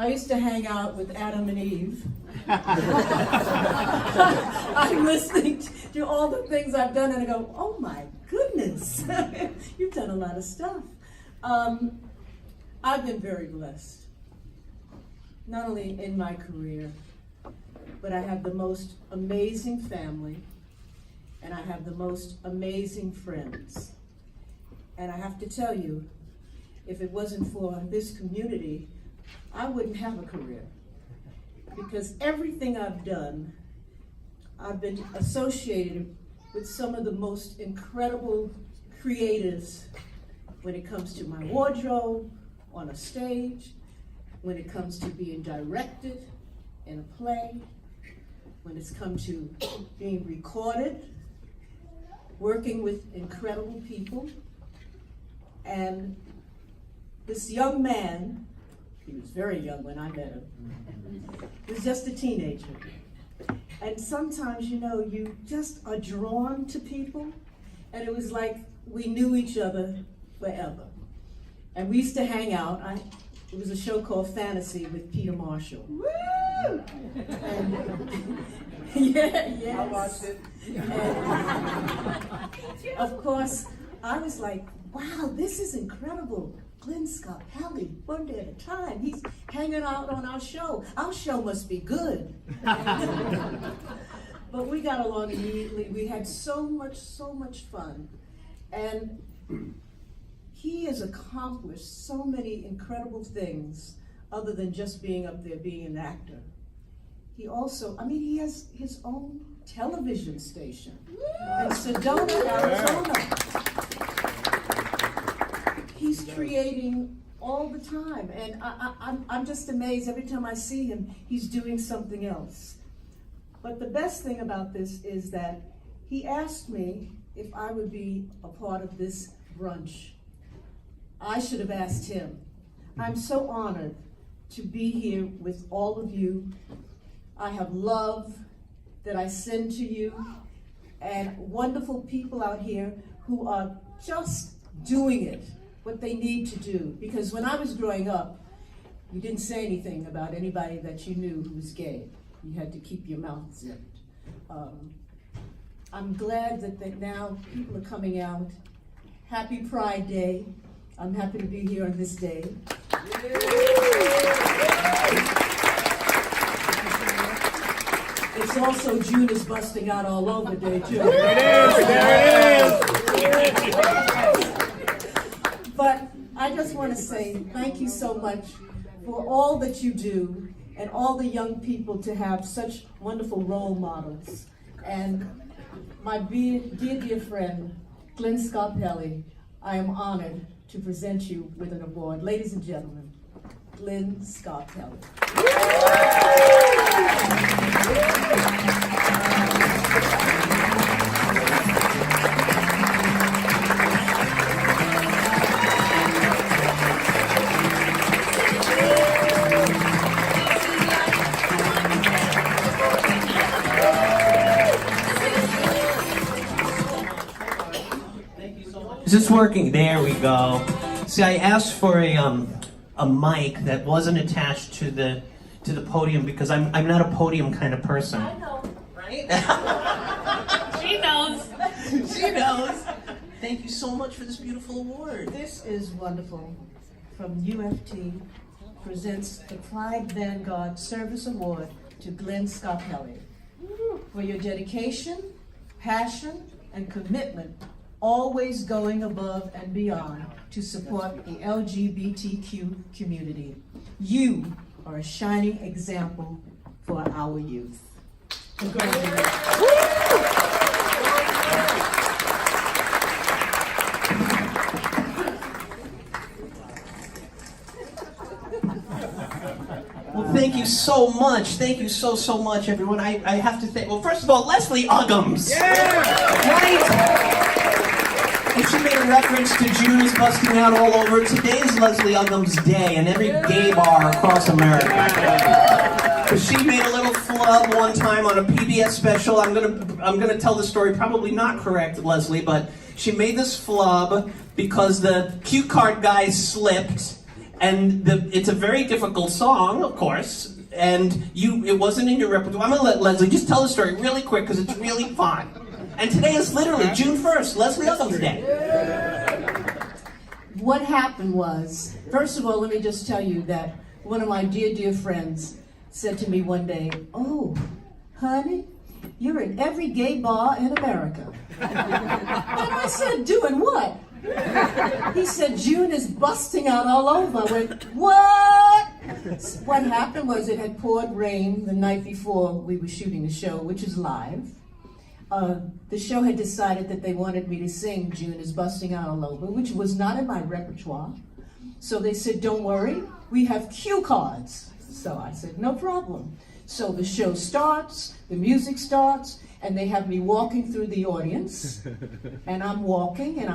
I used to hang out with Adam and Eve. I'm listening to all the things I've done and I go, oh my goodness, you've done a lot of stuff. I've been very blessed, not only in my career, but I have the most amazing family and I have the most amazing friends. And I have to tell you, if it wasn't for this community, I wouldn't have a career. Because everything I've done, I've been associated with some of the most incredible creatives when it comes to my wardrobe, on a stage, when it comes to being directed in a play, when it's come to being recorded, working with incredible people. And this young man, he was very young when I met him, was just a teenager. And sometimes, you know, you just are drawn to people, and it was like we knew each other forever. And we used to hang out. It was a show called Fantasy with Peter Marshall. Woo! And, yes. I watched it. And, of course, I was like, wow, this is incredible. Glenn Scarpelli, one day at a time. He's hanging out on our show. Our show must be good. But we got along immediately. We had so much fun. And he has accomplished so many incredible things other than just being up there being an actor. He also, I mean, he has his own television station in Sedona, Arizona. He's creating all the time, and I'm just amazed every time I see him, he's doing something else. But the best thing about this is that he asked me if I would be a part of this brunch. I should have asked him. I'm so honored to be here with all of you. I have love that I send to you, and wonderful people out here who are just doing it, what they need to do. Because when I was growing up, you didn't say anything about anybody that you knew who was gay. You had to keep your mouth zipped. I'm glad that now people are coming out. Happy Pride Day. I'm happy to be here on this day. It's also June is busting out all over day too. There it is. But I just want to say thank you so much for all that you do and all the young people to have such wonderful role models. And my dear friend, Glenn Scarpelli, I am honored to present you with an award. Ladies and gentlemen, Glenn Scarpelli. Is this working? There we go. See, I asked for a mic that wasn't attached to the podium because I'm not a podium kind of person. I know. Right? She knows. She knows. Thank you so much for this beautiful award. This is wonderful. From UFT presents the Clyde Vanguard Service Award to Glenn Scarpelli for your dedication, passion, and commitment, always going above and beyond to support the LGBTQ community. You are a shining example for our youth. Congratulations. Well, thank you so much. Thank you so much, everyone. I have to thank, well, first of all, Leslie Uggams. Yeah! Right? And she made a reference to June is busting out all over. Today's Leslie Uggams Day in every gay bar across America. So she made a little flub one time on a PBS special. I'm gonna tell the story probably not correct, Leslie, but she made this flub because the cue card guy slipped And it's a very difficult song, of course, and it wasn't in your repertoire. I'm gonna let Leslie just tell the story really quick because it's really fun. And today is literally June 1st, Leslie Uggams Day. What happened was, first of all, let me just tell you that one of my dear, dear friends said to me one day, "Oh, honey, you're in every gay bar in America." And I said, "Doing what?" He said, "June is busting out all over." I went, "What?" What happened was it had poured rain the night before we were shooting the show, which is live. The show had decided that they wanted me to sing "June is busting out all over," which was not in my repertoire. So they said, "Don't worry, we have cue cards." So I said, "No problem." So the show starts, the music starts, and they have me walking through the audience. And I'm walking, and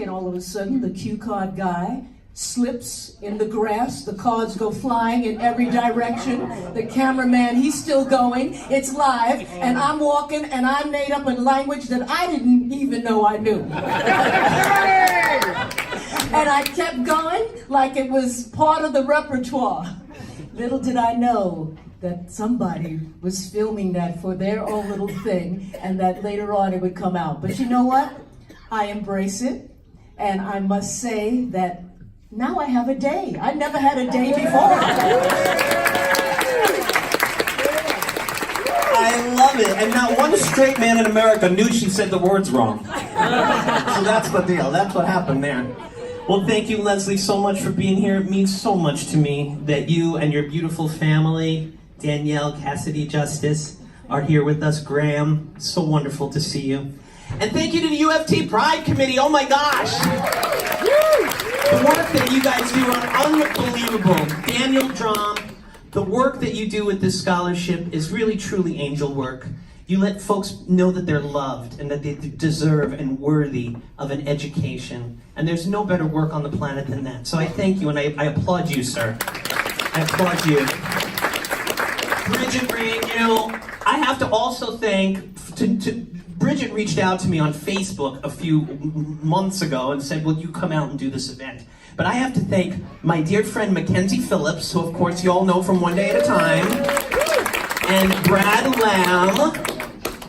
all of a sudden the cue card guy slips in the grass, the cards go flying in every direction. The cameraman, he's still going, it's live, and I'm walking, and I made up a language that I didn't even know I knew. And I kept going like it was part of the repertoire. Little did I know that somebody was filming that for their own little thing, and that later on it would come out. But you know what? I embrace it, and I must say that now I have a day. I never had a day before. I love it. And not one straight man in America knew she said the words wrong. So that's the deal. That's what happened there. Well, thank you, Leslie, so much for being here. It means so much to me that you and your beautiful family, Danielle, Cassidy, Justice, are here with us. Graham, so wonderful to see you. And thank you to the UFT Pride Committee. Oh my gosh. The work that you guys do are unbelievable. Daniel, Dromm, the work that you do with this scholarship is really, truly angel work. You let folks know that they're loved and that they deserve and worthy of an education. And there's no better work on the planet than that. So I thank you, and I applaud you, sir. I applaud you. Bridget Green, I have to also thank, Bridget reached out to me on Facebook a few months ago and said, "Will you come out and do this event?" But I have to thank my dear friend Mackenzie Phillips, who of course you all know from One Day at a Time, and Brad Lamb,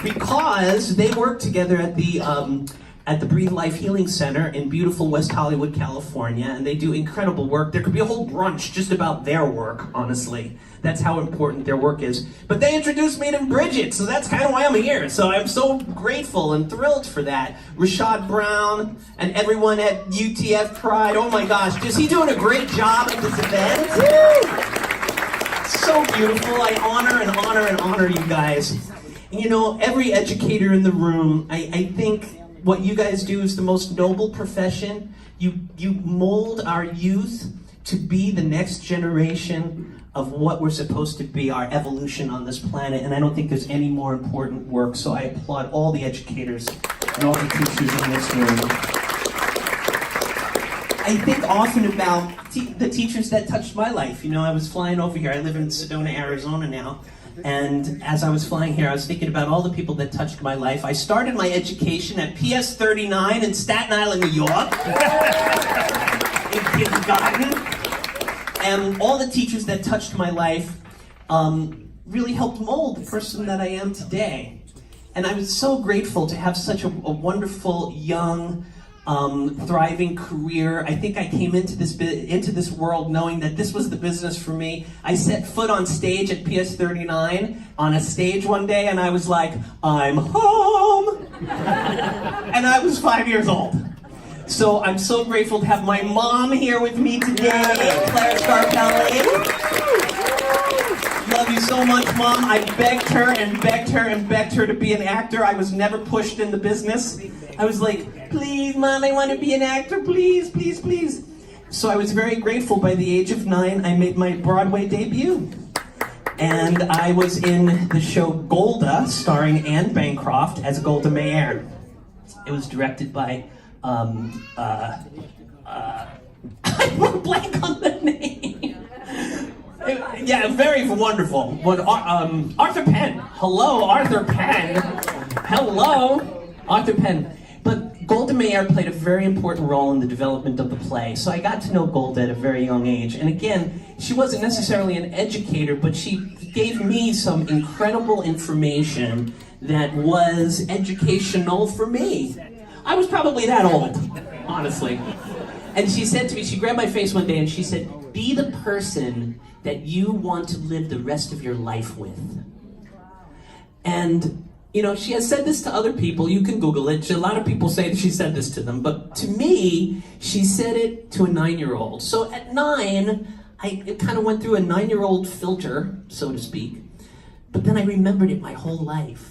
because they work together at the Breathe Life Healing Center in beautiful West Hollywood, California, and they do incredible work. There could be a whole brunch just about their work, honestly. That's how important their work is. But they introduced me to Bridget, so that's kind of why I'm here. So I'm so grateful and thrilled for that. Rashad Brown and everyone at UTF Pride, oh my gosh, is he doing a great job at this event? So beautiful. I honor and honor and honor you guys. And every educator in the room, I think what you guys do is the most noble profession. You mold our youth to be the next generation of what we're supposed to be, our evolution on this planet, and I don't think there's any more important work, so I applaud all the educators and all the teachers in this room. I think often about the teachers that touched my life. I was flying over here, I live in Sedona, Arizona now, and as I was flying here, I was thinking about all the people that touched my life. I started my education at PS 39 in Staten Island, New York, in kindergarten. And all the teachers that touched my life really helped mold the person that I am today. And I was so grateful to have such a wonderful, young, thriving career. I think I came into this world knowing that this was the business for me. I set foot on stage at PS 39 on a stage one day, and I was like, "I'm home!" And I was 5 years old. So I'm so grateful to have my mom here with me today, Claire Scarpelli. Love you so much, Mom. I begged her and begged her and begged her to be an actor. I was never pushed in the business. I was like, "Please, Mom, I want to be an actor. Please, please, please." So I was very grateful. By the age of 9, I made my Broadway debut. And I was in the show Golda, starring Anne Bancroft as Golda Meir. It was directed by I won't blank on the name. Yeah, very wonderful. Arthur Penn. Hello, Arthur Penn. Hello, Arthur Penn. But Golda Meir played a very important role in the development of the play. So I got to know Golda at a very young age. And again, she wasn't necessarily an educator, but she gave me some incredible information that was educational for me. I was probably that old, honestly. And she said to me, she grabbed my face one day and she said, be the person that you want to live the rest of your life with. And, you know, she has said this to other people. You can Google it. A lot of people say that she said this to them. But to me, she said it to a 9-year-old. So at 9, I kind of went through a 9-year-old filter, so to speak. But then I remembered it my whole life.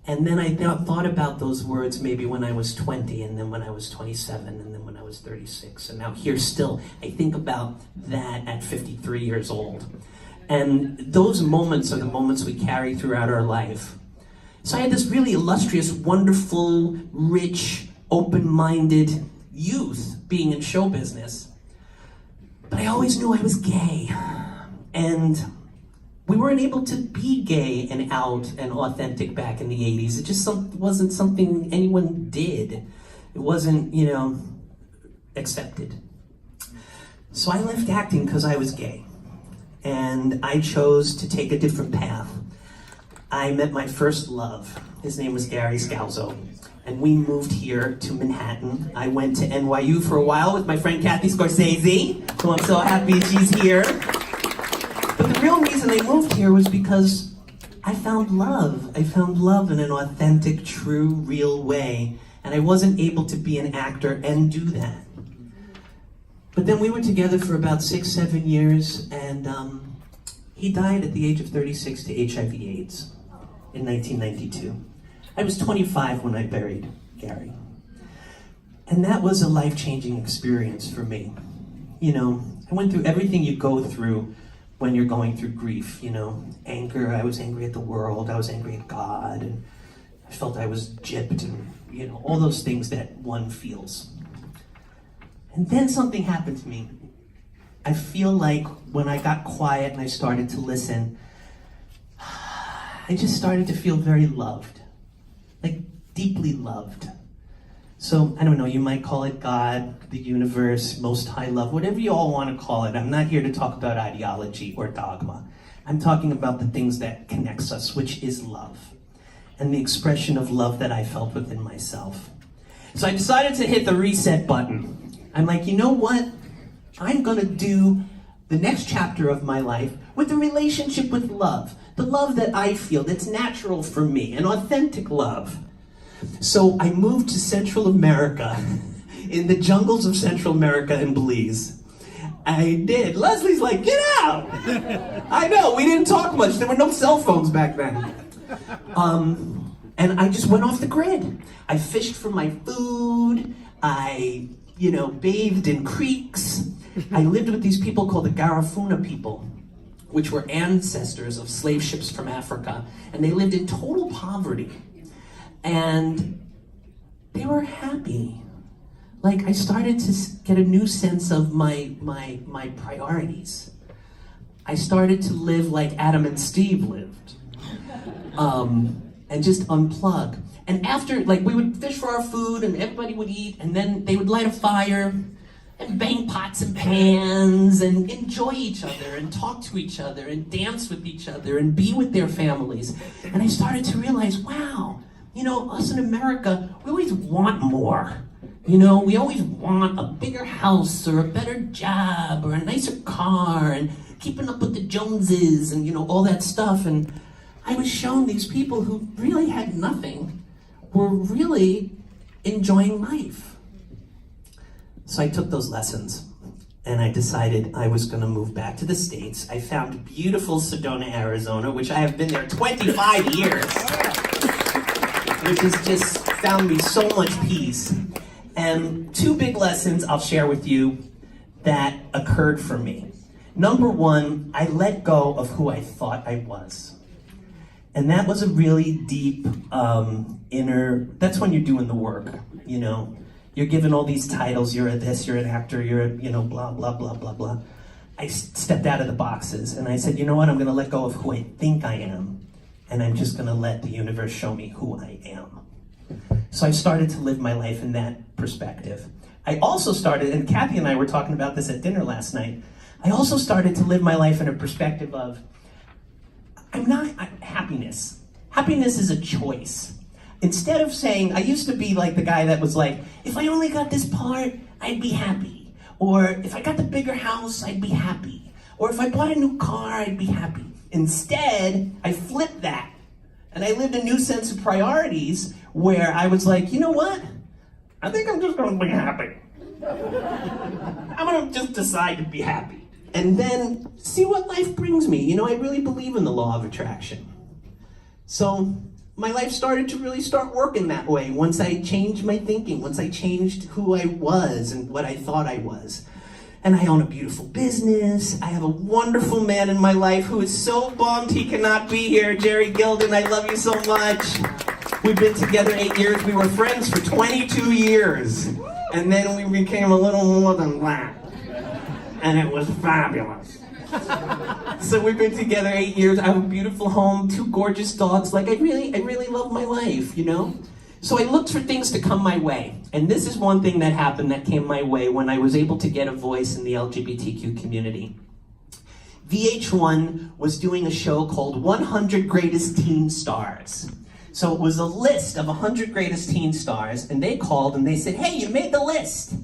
And then I thought about those words maybe when I was 20, and then when I was 27, and then when I was 36. And now here still, I think about that at 53 years old. And those moments are the moments we carry throughout our life. So I had this really illustrious, wonderful, rich, open-minded youth being in show business. But I always knew I was gay. And we weren't able to be gay and out and authentic back in the 80s. It just wasn't something anyone did. It wasn't, you know, accepted. So I left acting because I was gay. And I chose to take a different path. I met my first love. His name was Gary Scalzo. And we moved here to Manhattan. I went to NYU for a while with my friend Kathy Scorsese, who I'm so happy she's here. But the real reason I moved here was because I found love. I found love in an authentic, true, real way. And I wasn't able to be an actor and do that. But then we were together for about 6-7 years, and he died at the age of 36 to HIV/AIDS in 1992. I was 25 when I buried Gary. And that was a life-changing experience for me. You know, I went through everything you go through when you're going through grief, you know. Anger, I was angry at the world, I was angry at God, and I felt I was gypped, and, you know, all those things that one feels. And then something happened to me. I feel like when I got quiet and I started to listen, I just started to feel very loved. Like, deeply loved. So, I don't know, you might call it God, the universe, most high love, whatever you all want to call it. I'm not here to talk about ideology or dogma. I'm talking about the things that connects us, which is love. And the expression of love that I felt within myself. So I decided to hit the reset button. I'm like, you know what? I'm gonna do the next chapter of my life with a relationship with love. The love that I feel, that's natural for me, an authentic love. So I moved to Central America, in the jungles of Central America in Belize. I did. Leslie's like, get out! I know, we didn't talk much. There were no cell phones back then. And I just went off the grid. I fished for my food. I, you know, bathed in creeks. I lived with these people called the Garifuna people, which were ancestors of slave ships from Africa. And they lived in total poverty. And they were happy. Like, I started to get a new sense of my priorities. I started to live like Adam and Steve lived. And just unplug. And after, like, we would fish for our food and everybody would eat, and then they would light a fire and bang pots and pans and enjoy each other and talk to each other and dance with each other and be with their families. And I started to realize, wow, you know, us in America, we always want more. You know, we always want a bigger house or a better job or a nicer car and keeping up with the Joneses and, you know, all that stuff. And I was shown these people who really had nothing were really enjoying life. So I took those lessons and I decided I was gonna move back to the States. I found beautiful Sedona, Arizona, which I have been there 25 years. Which has just found me so much peace. And 2 big lessons I'll share with you that occurred for me. Number 1, I let go of who I thought I was. And that was a really deep inner, that's when you're doing the work, you know. You're given all these titles, you're a this, you're an actor, you're a, you know, blah, blah, blah, blah, blah. I stepped out of the boxes and I said, you know what, I'm gonna let go of who I think I am. And I'm just gonna let the universe show me who I am. So I started to live my life in that perspective. I also started, and Kathy and I were talking about this at dinner last night, I also started to live my life in a perspective of, happiness. Happiness is a choice. Instead of saying, I used to be like the guy that was like, if I only got this part, I'd be happy. Or if I got the bigger house, I'd be happy. Or if I bought a new car, I'd be happy. Instead, I flipped that. And I lived a new sense of priorities where I was like, you know what? I think I'm just gonna be happy. I'm gonna just decide to be happy. And then see what life brings me. You know, I really believe in the law of attraction. So my life started to really start working that way once I changed my thinking, once I changed who I was and what I thought I was. And I own a beautiful business. I have a wonderful man in my life who is so bummed he cannot be here. Jerry Gilden, I love you so much. We've been together 8 years. We were friends for 22 years. And then we became a little more than that. And it was fabulous. So we've been together 8 years. I have a beautiful home, 2 gorgeous dogs. Like I really love my life, you know? So I looked for things to come my way. And this is one thing that happened that came my way when I was able to get a voice in the LGBTQ community. VH1 was doing a show called 100 Greatest Teen Stars. So it was a list of 100 greatest teen stars, and they called and they said, hey, you made the list.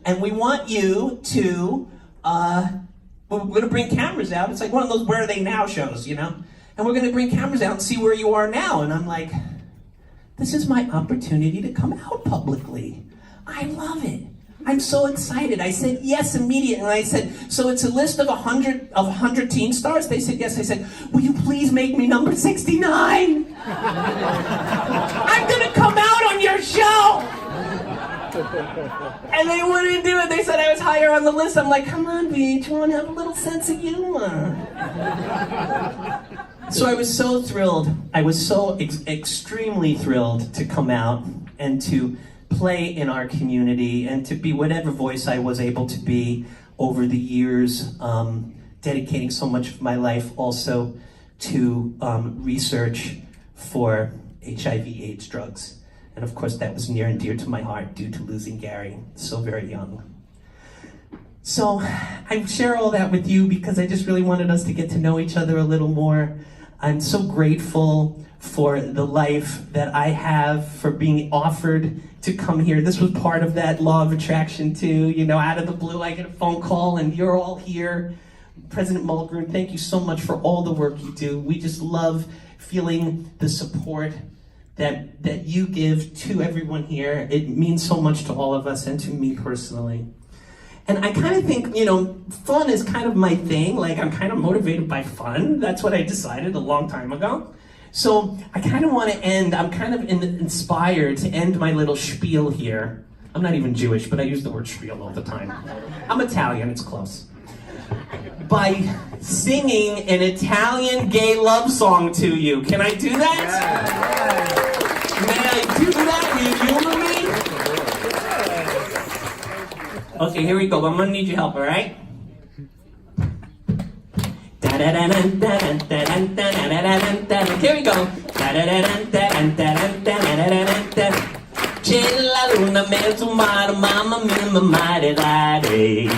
And we want you to, we're gonna bring cameras out. It's like one of those Where Are They Now shows, you know? And we're gonna bring cameras out and see where you are now. And I'm like, this is my opportunity to come out publicly. I love it. I'm so excited. I said yes immediately. And I said, so it's a list of 100 teen stars? They said yes. I said, will you please make me number 69? I'm gonna come out on your show. And they wouldn't do it. They said I was higher on the list. I'm like, come on, VH1, have a little sense of humor. So I was so thrilled. I was so extremely thrilled to come out and to play in our community and to be whatever voice I was able to be over the years, dedicating so much of my life also to research for HIV/AIDS drugs. And of course that was near and dear to my heart due to losing Gary so very young. So I share all that with you because I just really wanted us to get to know each other a little more. I'm so grateful for the life that I have, for being offered to come here. This was part of that law of attraction too. You know, out of the blue, I get a phone call and you're all here. President Mulgrew, thank you so much for all the work you do. We just love feeling the support that you give to everyone here. It means so much to all of us and to me personally. And I kind of think, you know, fun is kind of my thing. Like, I'm kind of motivated by fun. That's what I decided a long time ago. So I kind of want to end, I'm kind of inspired to end my little spiel here. I'm not even Jewish, but I use the word spiel all the time. I'm Italian, it's close. By singing an Italian gay love song to you. Can I do that? May I do that? Will you humor me? Okay, here we go. I'm gonna need your help, all right? Here we go. C'è la luna mezzo mare, mamma mia, mare dare.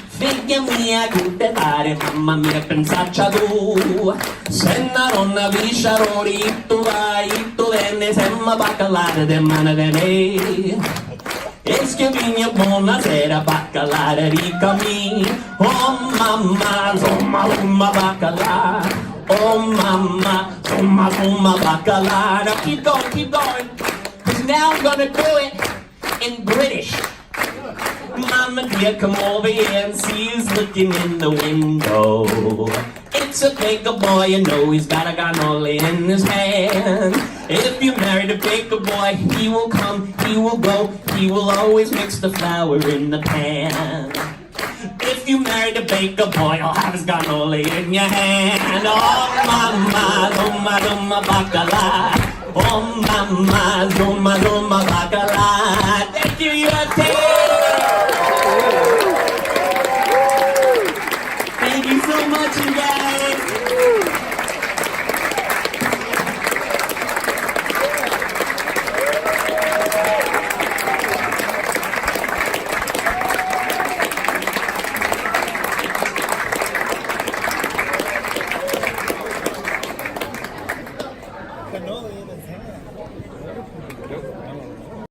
Figlia mia, che dare, mamma mia, pensaccia tu. Se una donna visciarori, tu vai, tu venne, semma baccalare de mano de me. Eschivigna, buonasera, baccalare, ricca mi. Oh mamma, somma, baccalare. Oh mamma, somma, baccalare. Now keep going. Cause now I'm gonna do it in British. Mama dear, come over here and see who's looking in the window. It's a baker boy, you know he's got a cannoli in his hand. If you married a baker boy, he will come, he will go, he will always mix the flour in the pan. If you married a baker boy, you'll have his cannoli in your hand. Oh mama, bacala. Oh mama, zuma, bacala. Thank you, UFT. Thank you so much, you guys.